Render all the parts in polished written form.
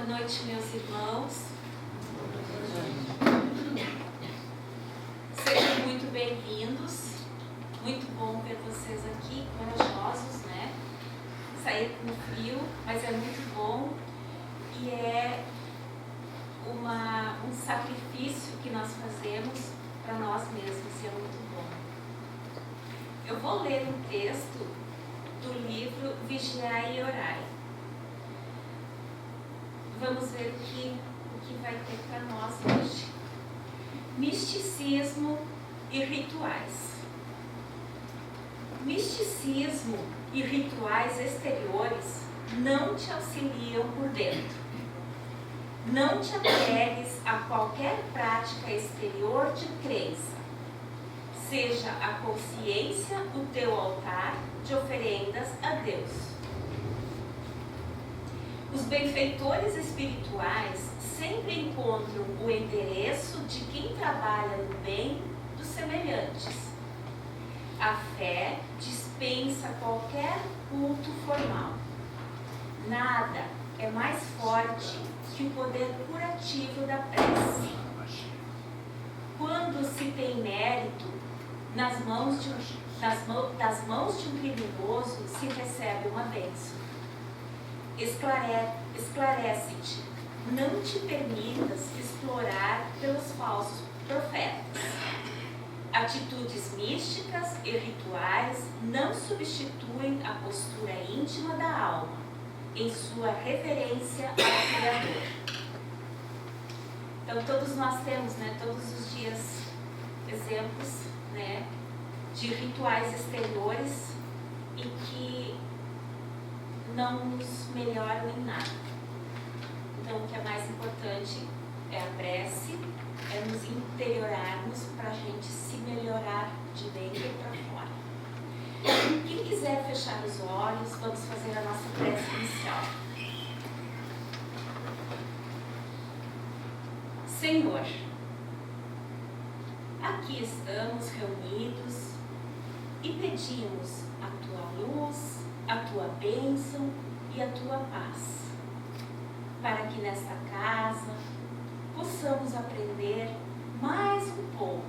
noite, meus irmãos. Sejam muito bem-vindos. Muito bom ver vocês aqui, corajosos, né? Sair com frio, mas é muito bom. E é um sacrifício que nós fazemos para nós mesmos, e é muito bom. Eu vou ler um texto do livro Vigiai e Orai. Vamos ver o que vai ter para nós hoje. Misticismo e rituais. Misticismo e rituais exteriores não te auxiliam por dentro. Não te apegues a qualquer prática exterior de crença. Seja a consciência o teu altar de oferendas a Deus. Os benfeitores espirituais sempre encontram o endereço de quem trabalha no bem dos semelhantes. A fé dispensa qualquer culto formal. Nada é mais forte que o poder curativo da prece. Quando se tem mérito, das mãos de um criminoso se recebe uma bênção. Esclarece-te, não te permitas explorar pelos falsos profetas. Atitudes místicas e rituais não substituem a postura íntima da alma, em sua reverência ao Criador. Então todos nós temos, todos os dias, exemplos, de rituais exteriores e que não nos melhoram em nada. Então o que é mais importante é a prece, é nos interiorarmos para a gente se melhorar de dentro para fora. Quem quiser fechar os olhos, vamos fazer a nossa prece inicial. Senhor, aqui estamos reunidos e pedimos a tua luz, a tua bênção e a tua paz, para que nesta casa possamos aprender mais um pouco,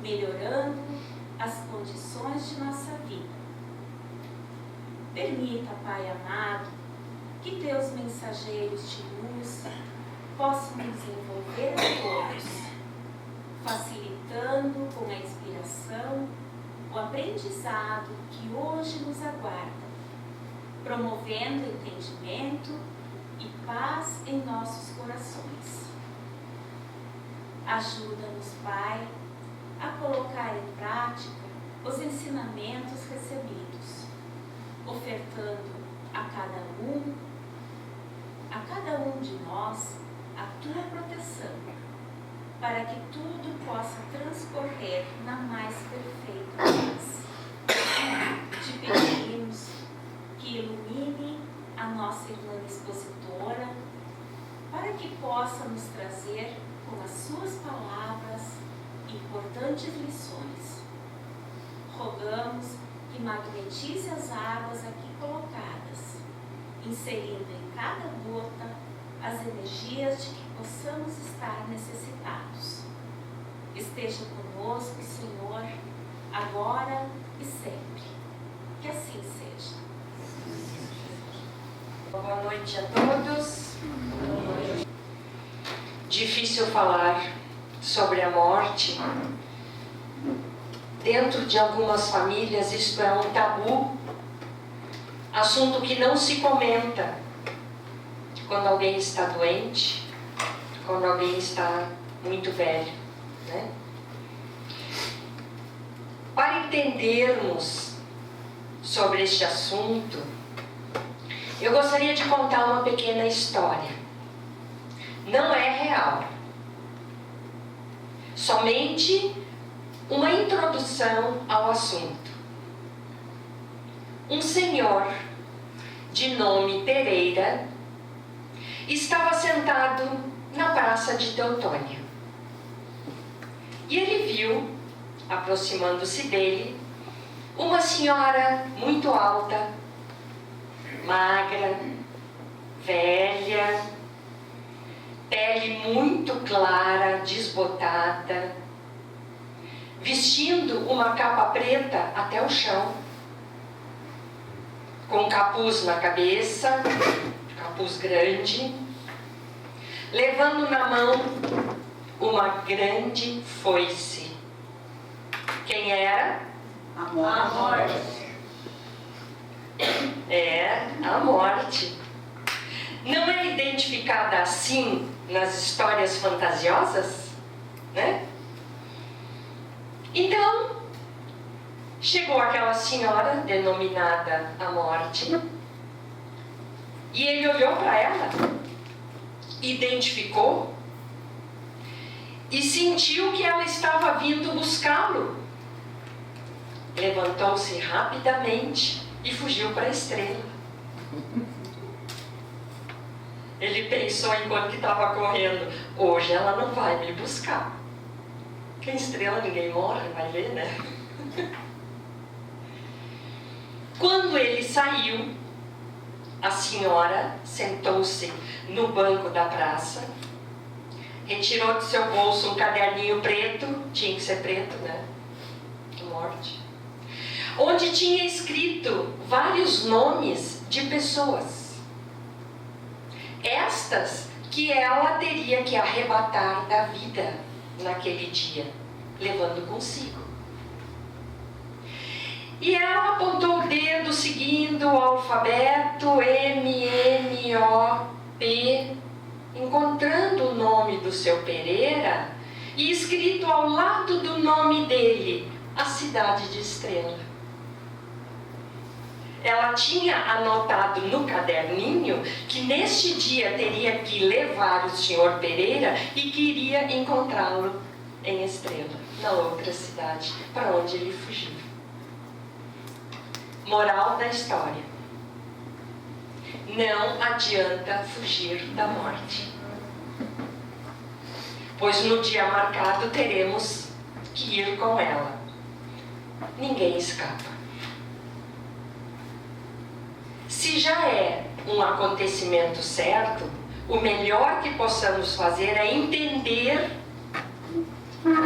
melhorando as condições de nossa vida. Permita, Pai amado, que teus mensageiros de luz possam nos envolver a todos, facilitando com a inspiração o aprendizado que hoje nos aguarda, promovendo entendimento e paz em nossos corações. Ajuda-nos, Pai, a colocar em prática os ensinamentos recebidos, ofertando a cada um de nós a tua proteção, para que tudo possa transcorrer na mais perfeita paz. Te pedimos que ilumine a nossa irmã expositora, para que possa nos trazer com as suas palavras importantes lições. Rogamos que magnetize as águas aqui colocadas, inserindo em cada gota as energias de que possamos estar necessitados. Esteja conosco, Senhor, agora e sempre. Que assim seja. Boa noite a todos. Difícil falar sobre a morte. Dentro de algumas famílias isto é um tabu, assunto que não se comenta quando alguém está doente, quando alguém está muito velho, Para entendermos sobre este assunto, eu gostaria de contar uma pequena história. Não é real. Somente uma introdução ao assunto. Um senhor de nome Pereira estava sentado na praça de Teutônia. E ele viu, aproximando-se dele, uma senhora muito alta, magra, velha, pele muito clara, desbotada, vestindo uma capa preta até o chão, com capuz na cabeça, capuz grande, levando na mão uma grande foice. Quem era? A morte. A morte. Não é identificada assim nas histórias fantasiosas, né? Então, chegou aquela senhora denominada a morte, e ele olhou para ela, identificou e sentiu que ela estava vindo buscá-lo. Levantou-se rapidamente e fugiu para a estrela. Ele pensou enquanto estava correndo: hoje ela não vai me buscar. Porque em estrela ninguém morre, vai ver, né? Quando ele saiu, a senhora sentou-se no banco da praça, retirou de seu bolso um caderninho preto, tinha que ser preto, né? Morte. Onde tinha escrito vários nomes de pessoas. Estas que ela teria que arrebatar da vida naquele dia, levando consigo. E ela apontou o dedo seguindo o alfabeto M, N, O, P, encontrando o nome do seu Pereira e escrito ao lado do nome dele, a cidade de Estrela. Ela tinha anotado no caderninho que neste dia teria que levar o senhor Pereira e que iria encontrá-lo em Estrela, na outra cidade, para onde ele fugiu. Moral da história: não adianta fugir da morte, pois no dia marcado teremos que ir com ela. Ninguém escapa. Se já é um acontecimento certo, o melhor que possamos fazer é entender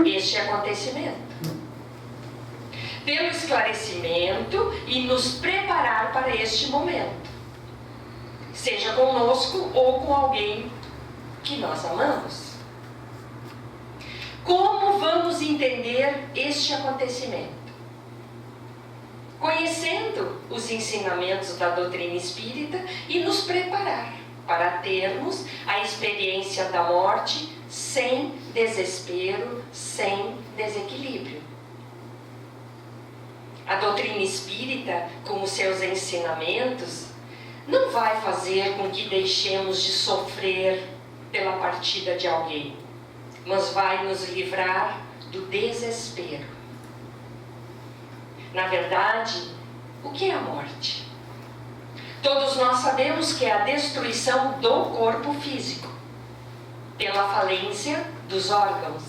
este acontecimento, pelo esclarecimento e nos preparar para este momento, seja conosco ou com alguém que nós amamos. Como vamos entender este acontecimento? Conhecendo os ensinamentos da doutrina espírita e nos preparar para termos a experiência da morte sem desespero, sem desequilíbrio. A doutrina espírita, com os seus ensinamentos, não vai fazer com que deixemos de sofrer pela partida de alguém, mas vai nos livrar do desespero. Na verdade, o que é a morte? Todos nós sabemos que é a destruição do corpo físico, pela falência dos órgãos.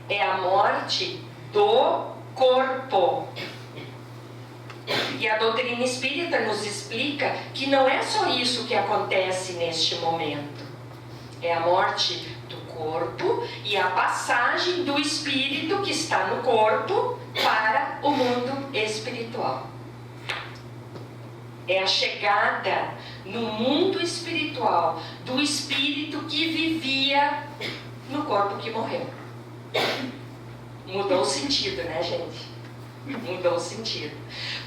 É a morte do corpo. E a doutrina espírita nos explica que não é só isso que acontece neste momento. É a morte do corpo e a passagem do espírito que está no corpo para o mundo espiritual. É a chegada no mundo espiritual do espírito que vivia no corpo que morreu. Mudou o sentido, né, gente? Mudou o sentido.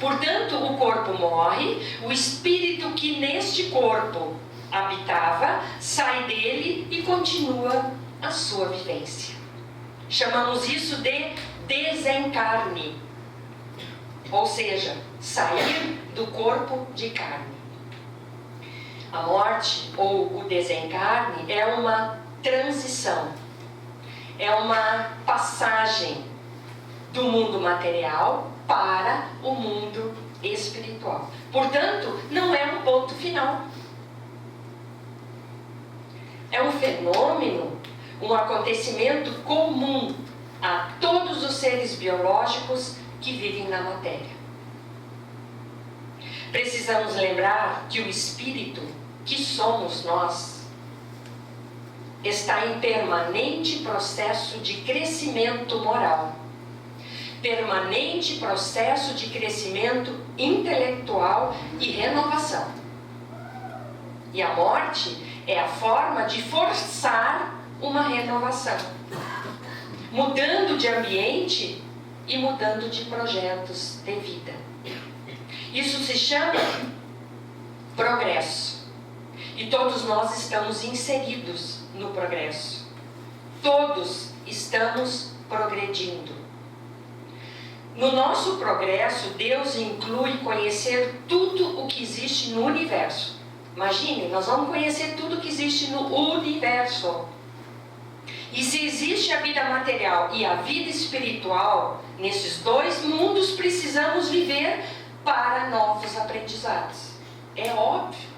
Portanto, o corpo morre, o espírito que neste corpo habitava sai dele e continua a sua vivência. Chamamos isso de desencarne, ou seja, sair do corpo de carne. A morte ou o desencarne é uma transição, é uma passagem do mundo material para o mundo espiritual. Portanto, não é um ponto final. É um fenômeno, um acontecimento comum a todos os seres biológicos que vivem na matéria. Precisamos lembrar que o espírito, que somos nós, está em permanente processo de crescimento moral, permanente processo de crescimento intelectual e renovação. E a morte é a forma de forçar uma renovação, mudando de ambiente e mudando de projetos de vida. Isso se chama progresso. E todos nós estamos inseridos no progresso. Todos estamos progredindo. No nosso progresso, Deus inclui conhecer tudo o que existe no universo. Imagine, nós vamos conhecer tudo o que existe no universo. E se existe a vida material e a vida espiritual, nesses dois mundos precisamos viver para novos aprendizados. É óbvio.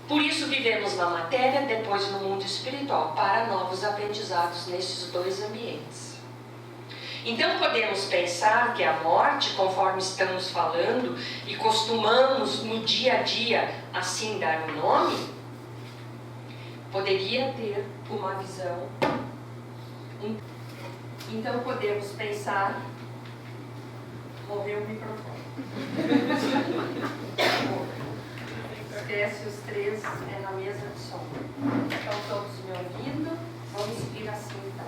Por isso vivemos na matéria, depois no mundo espiritual, para novos aprendizados nesses dois ambientes. Então podemos pensar que a morte, conforme estamos falando e costumamos no dia a dia assim dar o nome, poderia ter uma visão. Então podemos pensar. Morreu o microfone. Esquece os três, é na mesa de som. Estão todos me ouvindo? Vamos seguir assim então.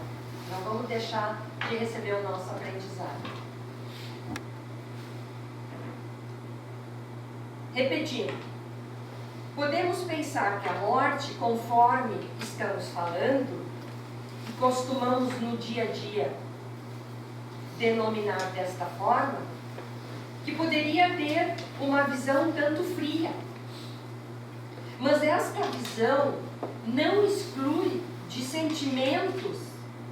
Não vamos deixar de receber o nosso aprendizado. Repetindo. Podemos pensar que a morte, conforme estamos falando, e costumamos no dia a dia denominar desta forma, que poderia ter uma visão tanto fria. Mas esta visão não exclui de sentimentos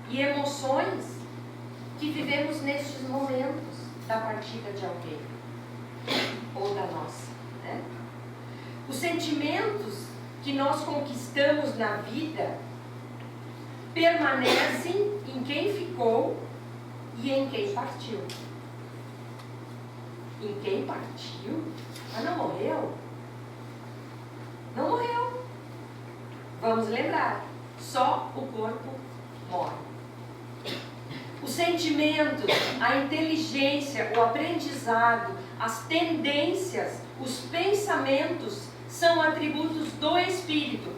e emoções que vivemos nestes momentos da partida de alguém, ou da nossa, né? Os sentimentos que nós conquistamos na vida permanecem em quem ficou e em quem partiu. Em quem partiu? Mas não morreu? Não morreu. Vamos lembrar, só o corpo morre. Os sentimentos, a inteligência, o aprendizado, as tendências, os pensamentos são atributos do espírito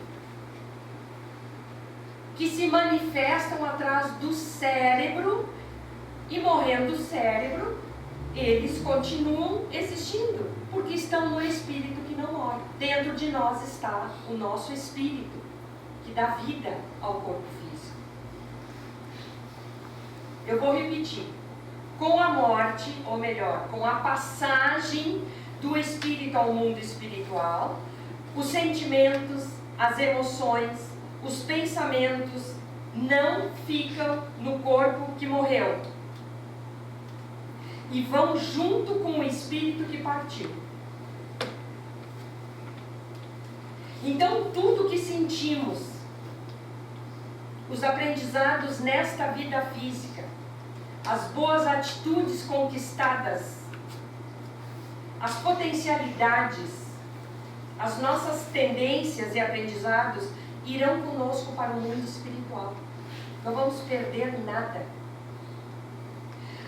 que se manifestam atrás do cérebro e, morrendo o cérebro, eles continuam existindo, porque estão no espírito que não morre. Dentro de nós está o nosso espírito, que dá vida ao corpo físico. Eu vou repetir. Com a morte, ou melhor, com a passagem do espírito ao mundo espiritual, os sentimentos, as emoções, os pensamentos não ficam no corpo que morreu e vão junto com o espírito que partiu. Então, tudo que sentimos, os aprendizados nesta vida física, as boas atitudes conquistadas, as potencialidades, as nossas tendências e aprendizados irão conosco para o mundo espiritual. Não vamos perder nada.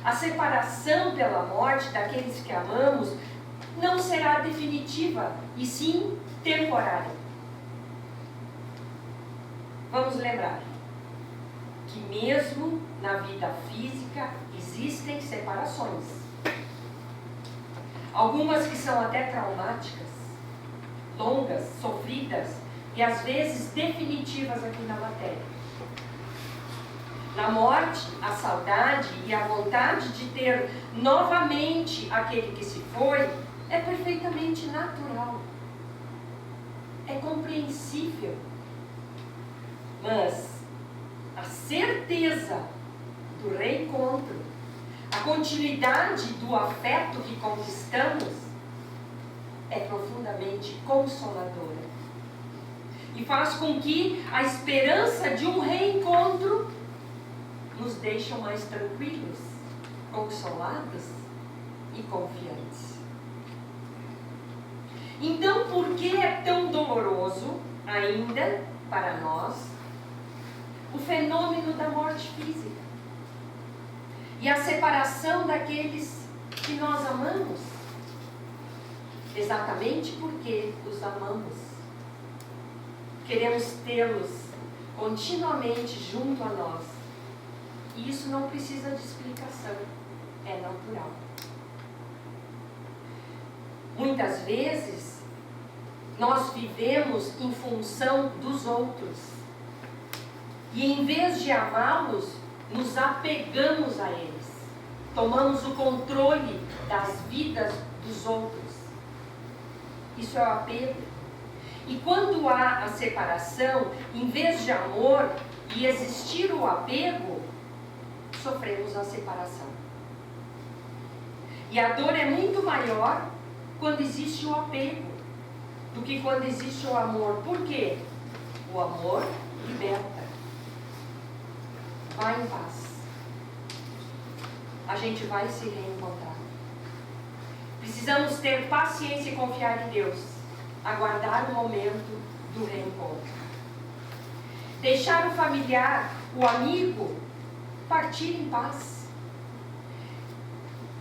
A separação pela morte daqueles que amamos não será definitiva, e sim temporária. Vamos lembrar que mesmo na vida física existem separações. Algumas que são até traumáticas, longas, sofridas e às vezes definitivas aqui na matéria. Na morte, a saudade e a vontade de ter novamente aquele que se foi é perfeitamente natural. É compreensível. Mas a certeza do reencontro, a continuidade do afeto que conquistamos é profundamente consoladora. E faz com que a esperança de um reencontro nos deixe mais tranquilos, consolados e confiantes. Então, por que é tão doloroso ainda para nós o fenômeno da morte física e a separação daqueles que nós amamos, exatamente porque os amamos. Queremos tê-los continuamente junto a nós. E isso não precisa de explicação, é natural. Muitas vezes, nós vivemos em função dos outros. E em vez de amá-los, nos apegamos a eles. Tomamos o controle das vidas dos outros. Isso é o apego. E quando há a separação, em vez de amor e existir o apego, sofremos a separação. E a dor é muito maior quando existe o apego do que quando existe o amor. Por quê? O amor liberta. Vai em paz. A gente vai se reencontrar. Precisamos ter paciência e confiar em Deus. Aguardar o momento do reencontro. Deixar o familiar, o amigo, partir em paz.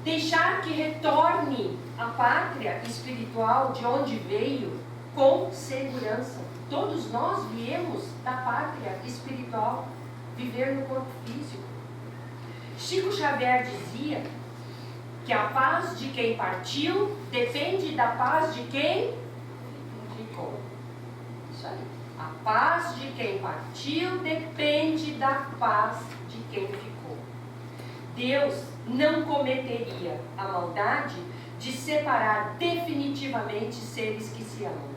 Deixar que retorne à pátria espiritual de onde veio com segurança. Todos nós viemos da pátria espiritual, viver no corpo físico. Chico Xavier dizia que a paz de quem partiu depende da paz de quem ficou. Isso aí. A paz de quem partiu depende da paz de quem ficou. Deus não cometeria a maldade de separar definitivamente seres que se amam.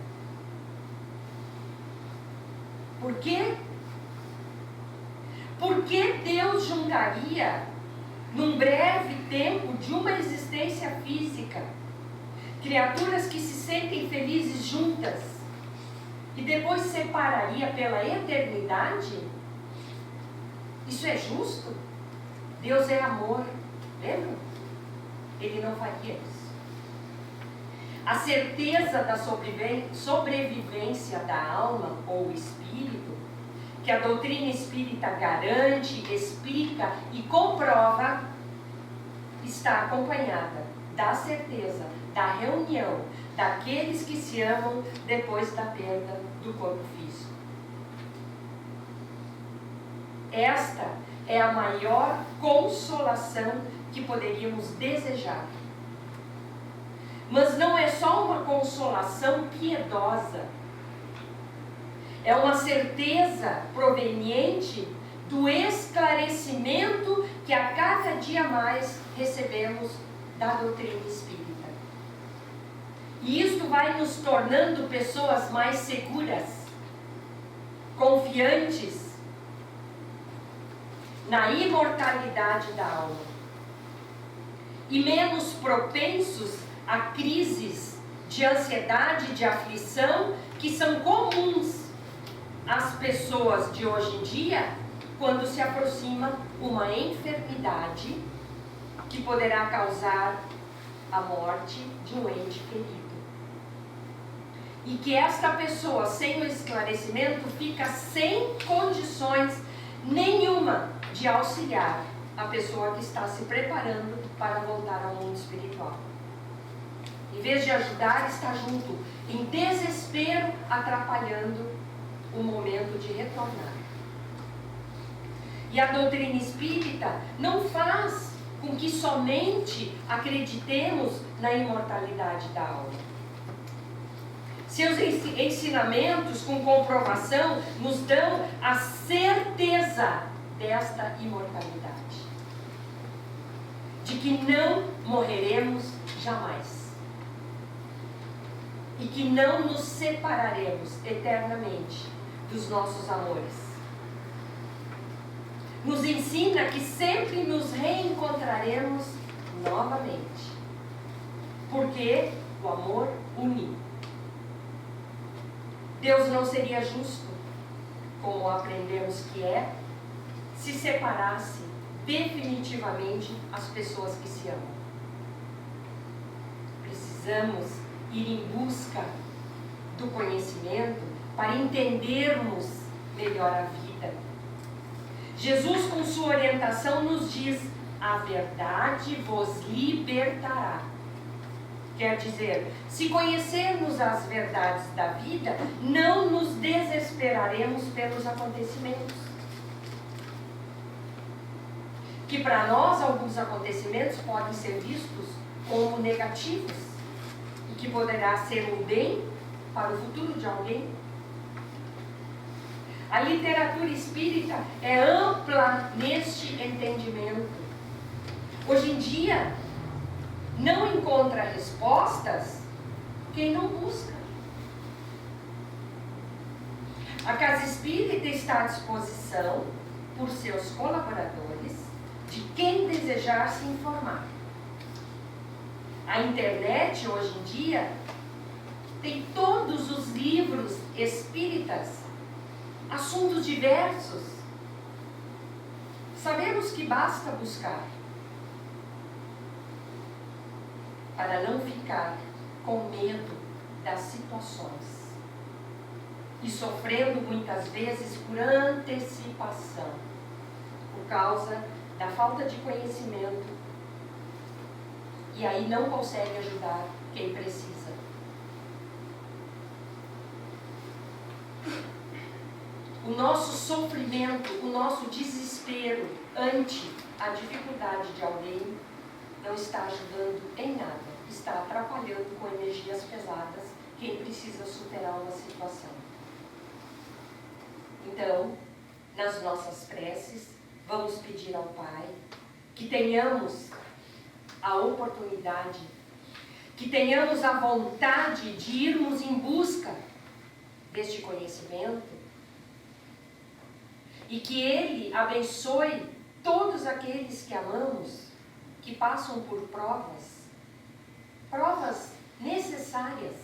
Por quê? Por que Deus juntaria, num breve tempo de uma existência física, criaturas que se sentem felizes juntas e depois separaria pela eternidade? Isso é justo? Deus é amor, lembra? Ele não faria isso. A certeza da sobrevivência da alma ou espírito, que a doutrina espírita garante, explica e comprova, está acompanhada da certeza da reunião daqueles que se amam depois da perda do corpo físico. Esta é a maior consolação que poderíamos desejar. Mas não é só uma consolação piedosa. É uma certeza proveniente do esclarecimento que a cada dia mais recebemos da doutrina espírita. E isto vai nos tornando pessoas mais seguras, confiantes na imortalidade da alma e menos propensos a crises de ansiedade, de aflição, que são comuns às pessoas de hoje em dia, quando se aproxima uma enfermidade que poderá causar a morte de um ente querido. E que esta pessoa, sem o esclarecimento, fica sem condições nenhuma de auxiliar a pessoa que está se preparando para voltar ao mundo espiritual. Em vez de ajudar, está junto, em desespero, atrapalhando o momento de retornar. E a doutrina espírita não faz com que somente acreditemos na imortalidade da alma. Seus ensinamentos com comprovação nos dão a certeza desta imortalidade, de que não morreremos jamais e que não nos separaremos eternamente dos nossos amores. Nos ensina que sempre nos reencontraremos novamente, porque o amor une. Deus não seria justo, como aprendemos que é, se separasse definitivamente as pessoas que se amam. Precisamos ir em busca do conhecimento para entendermos melhor a vida Jesus, com sua orientação, nos diz: a verdade vos libertará. Quer dizer, se conhecermos as verdades da vida, não nos desesperaremos pelos acontecimentos. Que para nós alguns acontecimentos podem ser vistos como negativos e que poderá ser um bem para o futuro de alguém. A literatura espírita é ampla neste entendimento. Hoje em dia, não encontra respostas quem não busca. A Casa Espírita está à disposição por seus colaboradores de quem desejar se informar. A internet, hoje em dia, tem todos os livros espíritas, assuntos diversos. Sabemos que basta buscar para não ficar com medo das situações e sofrendo muitas vezes por antecipação, por causa da falta de conhecimento, e aí não consegue ajudar quem precisa. O nosso sofrimento, o nosso desespero ante a dificuldade de alguém não está ajudando em nada, está atrapalhando com energias pesadas quem precisa superar uma situação. Então, nas nossas preces, vamos pedir ao Pai que tenhamos a oportunidade, que tenhamos a vontade de irmos em busca deste conhecimento e que Ele abençoe todos aqueles que amamos, que passam por provas necessárias,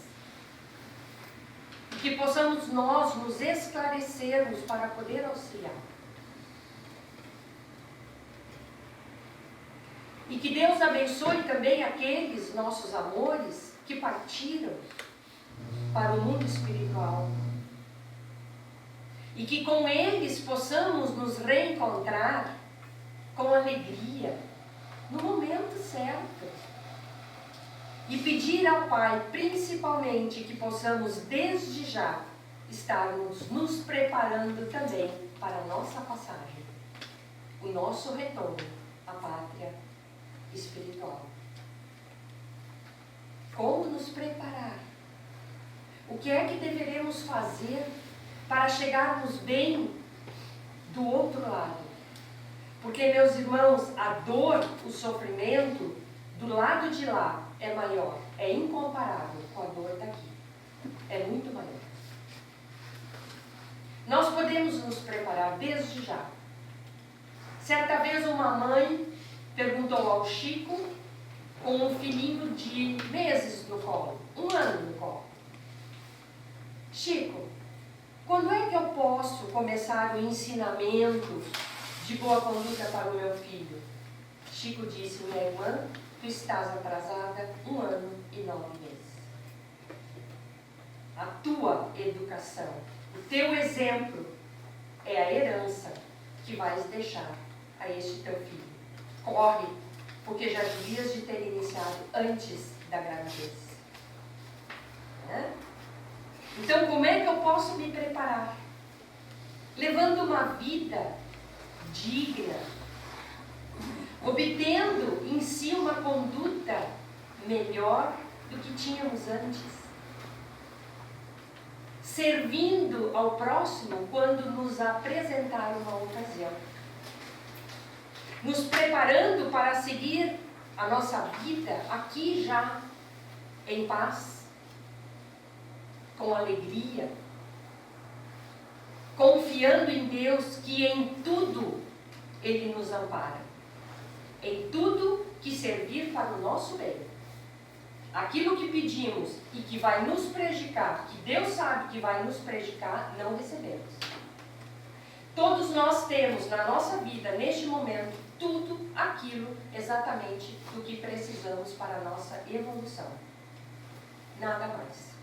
e que possamos nós nos esclarecermos para poder auxiliar. E que Deus abençoe também aqueles nossos amores que partiram para o mundo espiritual. E que com eles possamos nos reencontrar com alegria, no momento certo. E pedir ao Pai, principalmente, que possamos desde já estarmos nos preparando também para a nossa passagem, o nosso retorno à pátria espiritual. Como nos preparar? O que é que deveremos fazer para chegarmos bem do outro lado? Porque, meus irmãos, a dor, o sofrimento do lado de lá é maior, é incomparável com a dor daqui. É muito maior. Nós podemos nos preparar desde já. Certa vez uma mãe perguntou ao Chico, com um filhinho de meses no colo, 1 ano no colo: Chico, quando é que eu posso começar o ensinamento de boa conduta para o meu filho? Chico disse: minha irmã, tu estás atrasada 1 ano e 9 meses. A tua educação, o teu exemplo é a herança que vais deixar a este teu filho. Corre, porque já devias de ter iniciado antes da gravidez. Então, como é que eu posso me preparar? Levando uma vida digna, obtendo em si uma conduta melhor do que tínhamos antes, servindo ao próximo quando nos apresentar uma ocasião, nos preparando para seguir a nossa vida aqui já em paz, com alegria, confiando em Deus que em tudo Ele nos ampara, em tudo que servir para o nosso bem. Aquilo que pedimos e que vai nos prejudicar, que Deus sabe que vai nos prejudicar, não recebemos. Todos nós temos na nossa vida, neste momento, tudo aquilo exatamente do que precisamos para a nossa evolução. Nada mais.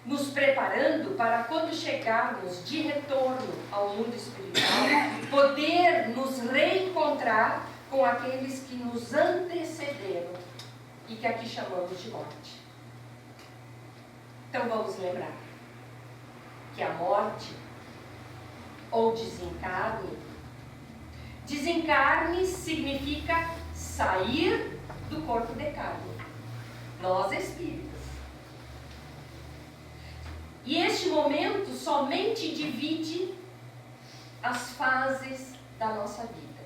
nos preparando para quando chegarmos de retorno ao mundo espiritual, poder nos reencontrar com aqueles que nos antecederam e que aqui chamamos de morte. Então vamos lembrar que a morte ou desencarne significa sair do corpo de carne, nós espíritas. E este momento somente divide as fases da nossa vida: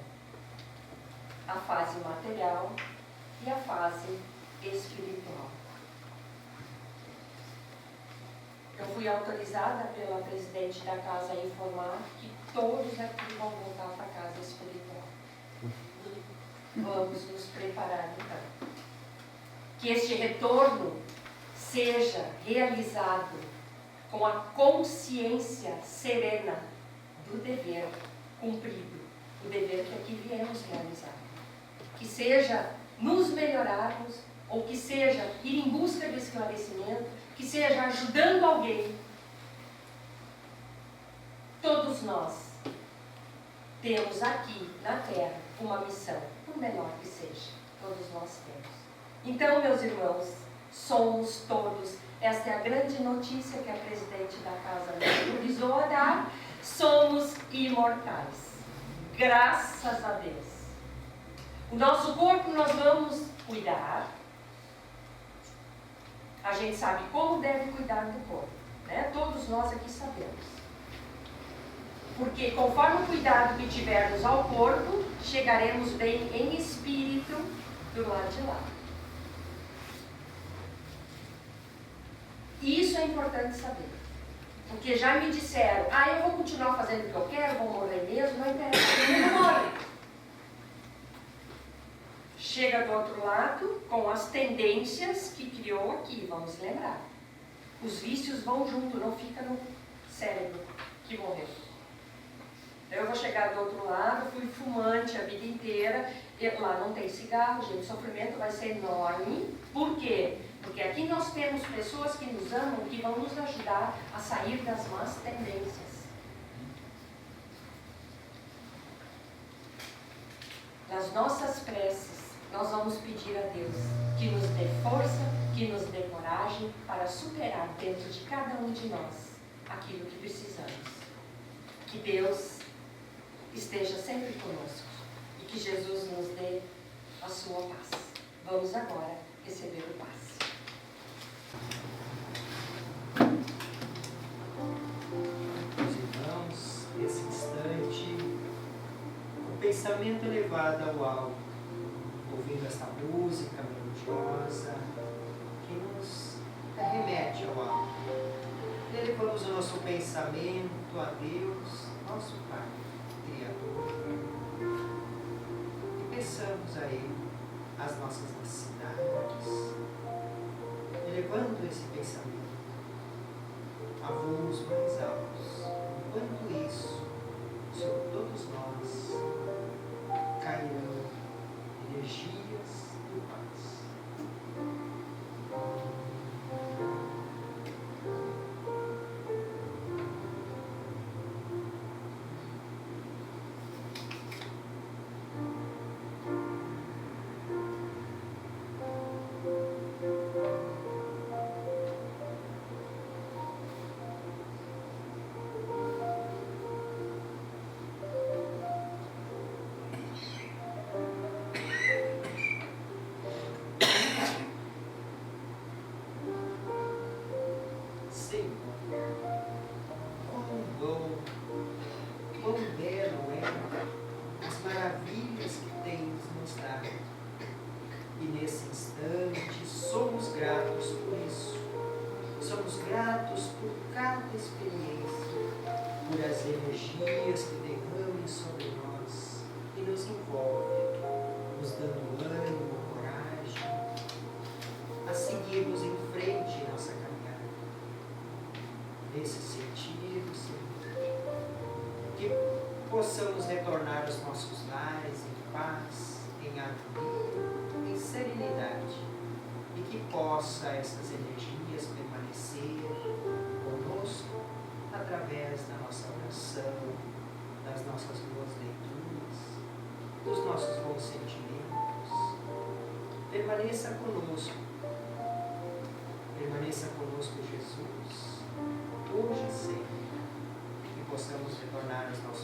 a fase material e a fase espiritual. Eu fui autorizada pela presidente da casa a informar que todos aqui vão voltar para a casa espiritual. Vamos nos preparar então. Que este retorno seja realizado com a consciência serena do dever cumprido, o dever que aqui viemos realizar. Que seja nos melhorarmos, ou que seja ir em busca de esclarecimento, que seja ajudando alguém. Todos nós temos aqui na Terra uma missão, por menor que seja, todos nós temos. Então, meus irmãos, somos todos, esta é a grande notícia que a presidente da casa nos autorizou a dar, somos imortais, graças a Deus. O nosso corpo nós vamos cuidar. A gente sabe como deve cuidar do corpo, né? Todos nós aqui sabemos. Porque conforme o cuidado que tivermos ao corpo, chegaremos bem em espírito do lado de lá. E isso é importante saber. Porque já me disseram, eu vou continuar fazendo o que eu quero, vou morrer mesmo, não interessa, eu não morre. Chega do outro lado com as tendências que criou aqui, vamos lembrar. Os vícios vão junto, não fica no cérebro que morreu. Então eu vou chegar do outro lado, fui fumante a vida inteira, e lá não tem cigarro, gente, o sofrimento vai ser enorme. Por quê? Porque aqui nós temos pessoas que nos amam, que vão nos ajudar a sair das más tendências. Nas nossas preces, nós vamos pedir a Deus que nos dê força, que nos dê coragem para superar dentro de cada um de nós aquilo que precisamos. Que Deus esteja sempre conosco e que Jesus nos dê a sua paz. Vamos agora receber o passe. Meus irmãos, nesse instante, o pensamento elevado ao alto, ouvindo esta música melodiosa que nos remete ao alto. Elevamos o nosso pensamento a Deus, nosso Pai, Criador, e peçamos a Ele as nossas necessidades, elevando esse pensamento a voos mais altos. Enquanto isso, sobre todos nós cairão energias de paz. Quão belo é as maravilhas que tens nos dado. E nesse instante somos gratos por isso. Somos gratos por cada experiência, por as energias que derramam sobre nós e nos envolvem, nos dando ânimo, coragem, a seguirmos em frente em nossa caminhada. Nesse sentido, Senhor, que possamos retornar aos nossos lares em paz, em harmonia, em serenidade, e que possa essas energias permanecer através da nossa oração, das nossas boas leituras, dos nossos bons sentimentos. Permaneça conosco. Permaneça conosco, Jesus, hoje e sempre. Que possamos retornar aos nossos